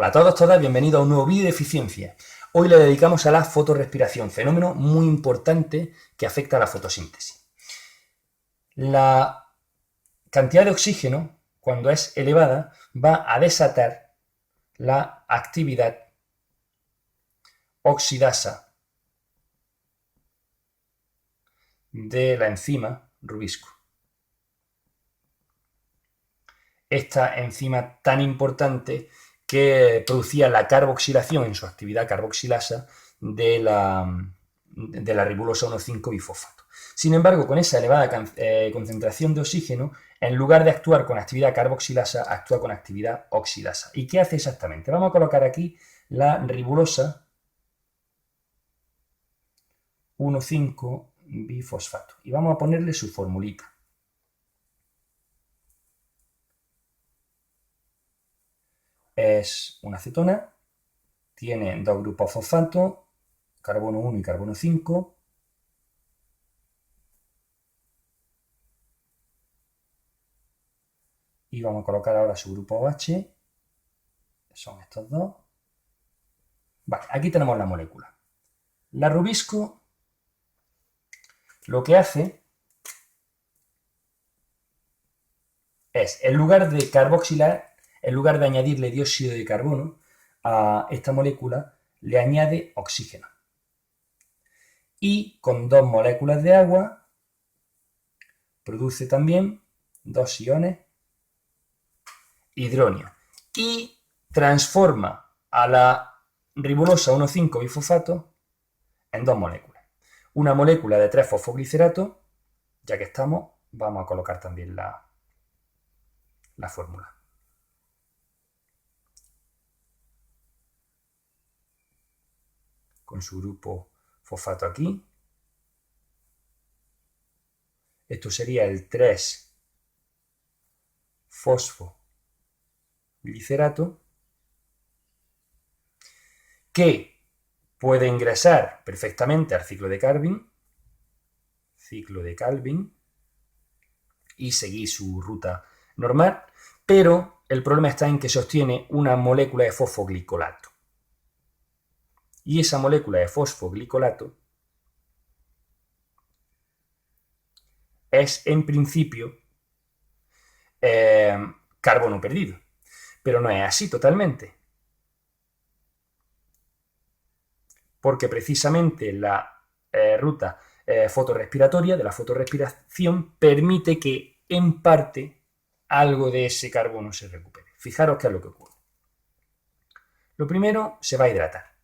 Hola a todos, todas, bienvenidos a un nuevo vídeo de eficiencia. Hoy le dedicamos a la fotorrespiración, fenómeno muy importante que afecta a la fotosíntesis. La cantidad de oxígeno, cuando es elevada, va a desatar la actividad oxidasa de la enzima rubisco. Esta enzima tan importante que producía la carboxilación en su actividad carboxilasa de la ribulosa 1,5-bifosfato. Sin embargo, con esa elevada concentración de oxígeno, en lugar de actuar con actividad carboxilasa, actúa con actividad oxidasa. ¿Y qué hace exactamente? Vamos a colocar aquí la ribulosa 1,5-bifosfato y vamos a ponerle su formulita. Es una cetona, tiene dos grupos fosfato, carbono 1 y carbono 5. Y vamos a colocar ahora su grupo OH, que son estos dos. Vale, aquí tenemos la molécula. La rubisco lo que hace es, en lugar de carboxilar, en lugar de añadirle dióxido de carbono a esta molécula, le añade oxígeno. Y con dos moléculas de agua produce también dos iones hidróneo y transforma a la ribulosa 1,5-bifosfato en dos moléculas. Una molécula de 3-fosfoglicerato, ya que estamos, vamos a colocar también la fórmula. Con su grupo fosfato aquí. Esto sería el 3-fosfoglicerato, que puede ingresar perfectamente al ciclo de Calvin, y seguir su ruta normal, pero el problema está en que se obtiene una molécula de fosfoglicolato. Y esa molécula de fosfoglicolato es, en principio, carbono perdido. Pero no es así totalmente. Porque precisamente la ruta fotorrespiratoria de la fotorrespiración permite que, en parte, algo de ese carbono se recupere. Fijaros qué es lo que ocurre. Lo primero, se va a hidratar.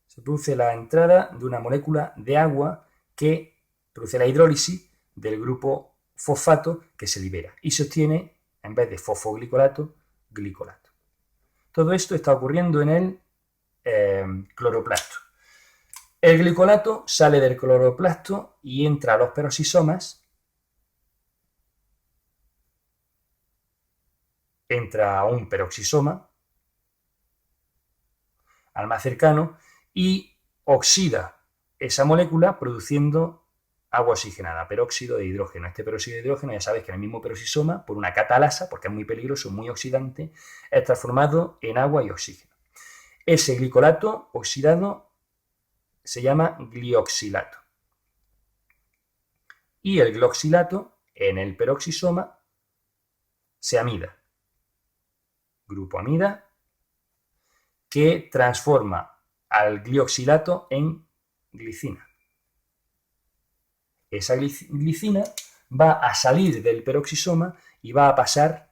Se produce la entrada de una molécula de agua que produce la hidrólisis del grupo fosfato que se libera y se obtiene, en vez de fosfoglicolato, glicolato. Todo esto está ocurriendo en el cloroplasto. El glicolato sale del cloroplasto y entra a los peroxisomas, entra a un peroxisoma, al más cercano, y oxida esa molécula produciendo agua oxigenada, peróxido de hidrógeno. Este peróxido de hidrógeno, ya sabéis que en el mismo peroxisoma, por una catalasa, porque es muy peligroso, muy oxidante, es transformado en agua y oxígeno. Ese glicolato oxidado se llama glioxilato. Y el glioxilato, en el peroxisoma, se amida. Grupo amida, que transforma al glioxilato en glicina. Esa glicina va a salir del peroxisoma y va a pasar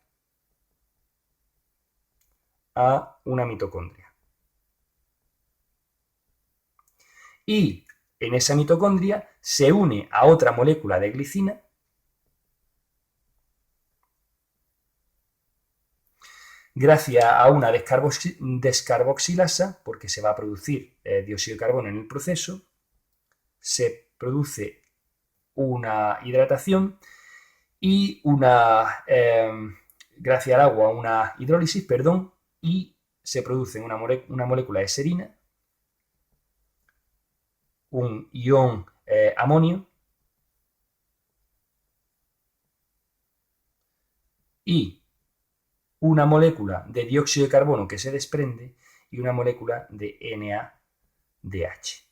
a una mitocondria. Y en esa mitocondria se une a otra molécula de glicina gracias a una descarboxilasa, porque se va a producir dióxido de carbono en el proceso, se produce una hidratación y gracias al agua, una hidrólisis, y se produce una molécula de serina, un ion amonio, y una molécula de dióxido de carbono que se desprende y una molécula de NADH.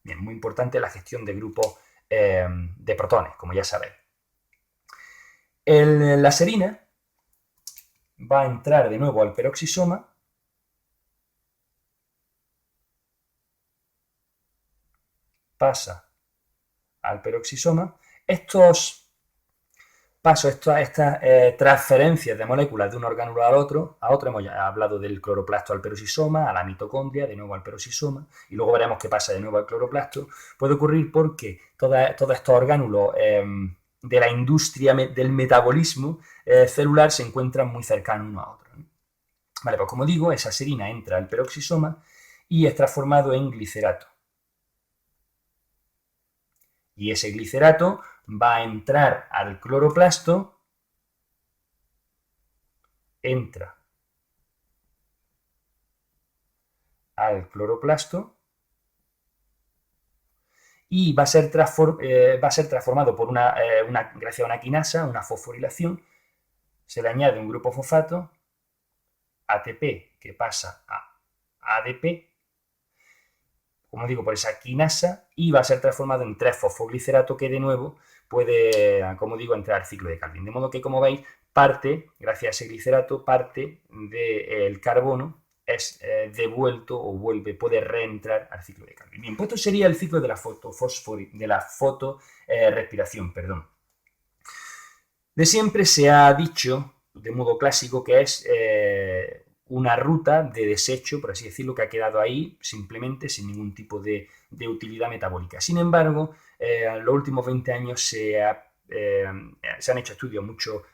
Bien, muy importante la gestión de grupos de protones, como ya sabéis. La serina va a entrar de nuevo al peroxisoma pasa al peroxisoma. Estos pasos, estas transferencias de moléculas de un orgánulo a otro, hemos ya hablado del cloroplasto al peroxisoma, a la mitocondria, de nuevo al peroxisoma, y luego veremos qué pasa de nuevo al cloroplasto. Puede ocurrir porque todos estos orgánulos de la industria del metabolismo celular se encuentran muy cercanos uno a otro. Vale, pues como digo, esa serina entra al peroxisoma y es transformado en glicerato. Y ese glicerato va a entrar al cloroplasto, entra al cloroplasto y va a ser transformado por gracias a una quinasa, una fosforilación. Se le añade un grupo fosfato, ATP, que pasa a ADP, como digo, por esa quinasa, y va a ser transformado en 3-fosfoglicerato, que de nuevo puede, como digo, entrar al ciclo de Calvin. De modo que, como veis, gracias a ese glicerato, parte del carbono es devuelto o puede reentrar al ciclo de Calvin. Bien, pues esto sería el ciclo de la fotorespiración. De siempre se ha dicho, de modo clásico, que es una ruta de desecho, por así decirlo, que ha quedado ahí simplemente sin ningún tipo de utilidad metabólica. Sin embargo, en los últimos 20 años se han hecho estudios mucho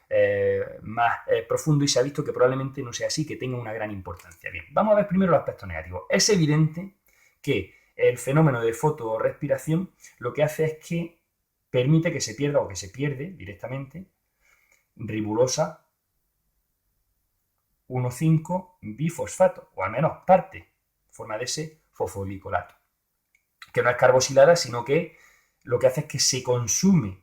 más profundos y se ha visto que probablemente no sea así, que tenga una gran importancia. Bien, vamos a ver primero los aspectos negativos. Es evidente que el fenómeno de fotorrespiración lo que hace es que permite que se pierda o que se pierde directamente ribulosa 1,5-bifosfato, o al menos parte, en forma de ese fosfolicolato, que no es carboxilada, sino que lo que hace es que se consume,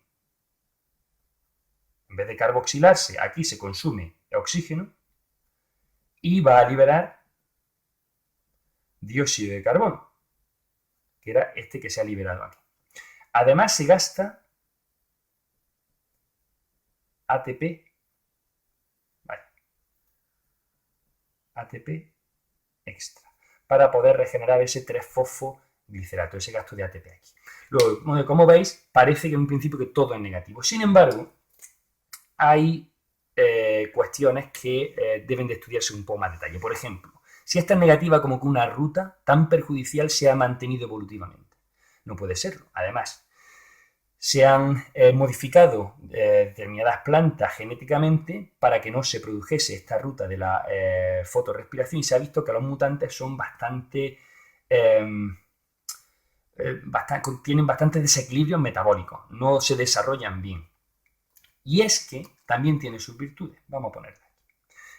en vez de carboxilarse, aquí se consume oxígeno y va a liberar dióxido de carbono, que era este que se ha liberado aquí. Además se gasta ATP, vale, ATP extra, para poder regenerar ese 3-fosfoglicerato, ese gasto de ATP aquí. Luego, como veis, parece que en un principio que todo es negativo. Sin embargo, hay cuestiones que deben de estudiarse un poco más detalle. Por ejemplo, si esta es negativa como que una ruta tan perjudicial se ha mantenido evolutivamente. No puede serlo. Además, se han modificado determinadas plantas genéticamente para que no se produjese esta ruta de la fotorrespiración y se ha visto que los mutantes son tienen bastante desequilibrios metabólicos, no se desarrollan bien. Y es que también tiene sus virtudes. Vamos a ponerla aquí.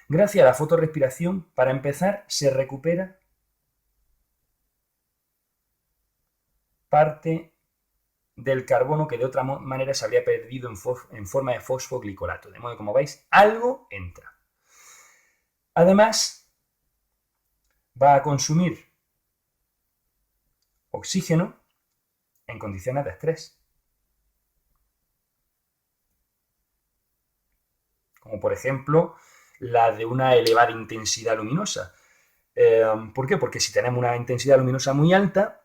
Gracias a la fotorrespiración, para empezar, se recupera parte del carbono que de otra manera se habría perdido en forma de fosfoglicolato. De modo que, como veis, algo entra. Además, va a consumir oxígeno en condiciones de estrés. Como por ejemplo la de una elevada intensidad luminosa. ¿Por qué? Porque si tenemos una intensidad luminosa muy alta,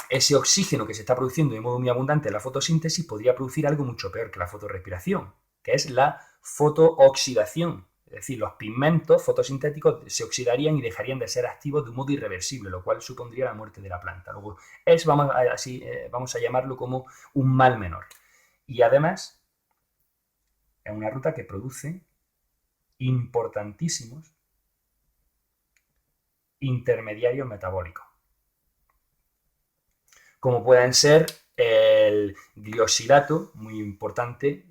ese oxígeno que se está produciendo de modo muy abundante en la fotosíntesis podría producir algo mucho peor que la fotorrespiración, que es la fotooxidación. Es decir, los pigmentos fotosintéticos se oxidarían y dejarían de ser activos de un modo irreversible, lo cual supondría la muerte de la planta. Luego, vamos a llamarlo como un mal menor. Y además, es una ruta que produce importantísimos intermediarios metabólicos, como pueden ser el gliosilato, muy importante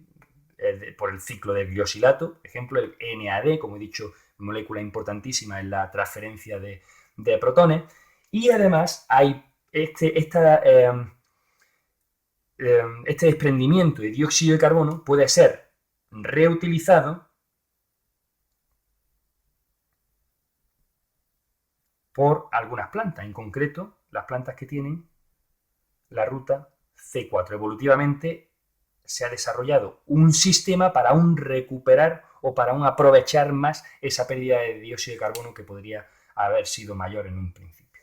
por el ciclo del gliosilato, por ejemplo el NAD, como he dicho, molécula importantísima en la transferencia de protones, y además hay este desprendimiento de dióxido de carbono puede ser reutilizado por algunas plantas, en concreto las plantas que tienen la ruta C4. Evolutivamente se ha desarrollado un sistema para aún recuperar o para aún aprovechar más esa pérdida de dióxido de carbono que podría haber sido mayor en un principio.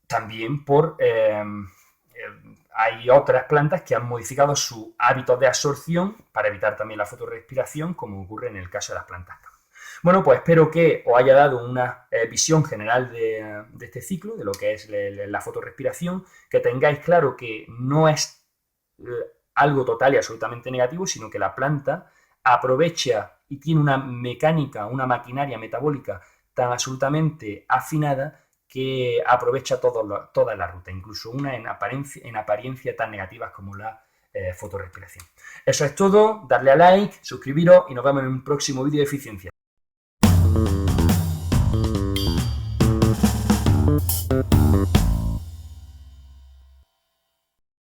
También hay otras plantas que han modificado su hábito de absorción para evitar también la fotorrespiración, como ocurre en el caso de las plantas. Bueno, pues espero que os haya dado una visión general de este ciclo, de lo que es la fotorrespiración, que tengáis claro que no es algo total y absolutamente negativo, sino que la planta aprovecha y tiene una mecánica, una maquinaria metabólica tan absolutamente afinada que aprovecha toda la ruta, incluso una en apariencia tan negativas como la fotorrespiración. Eso es todo, darle a like, suscribiros y nos vemos en un próximo vídeo de eficiencia.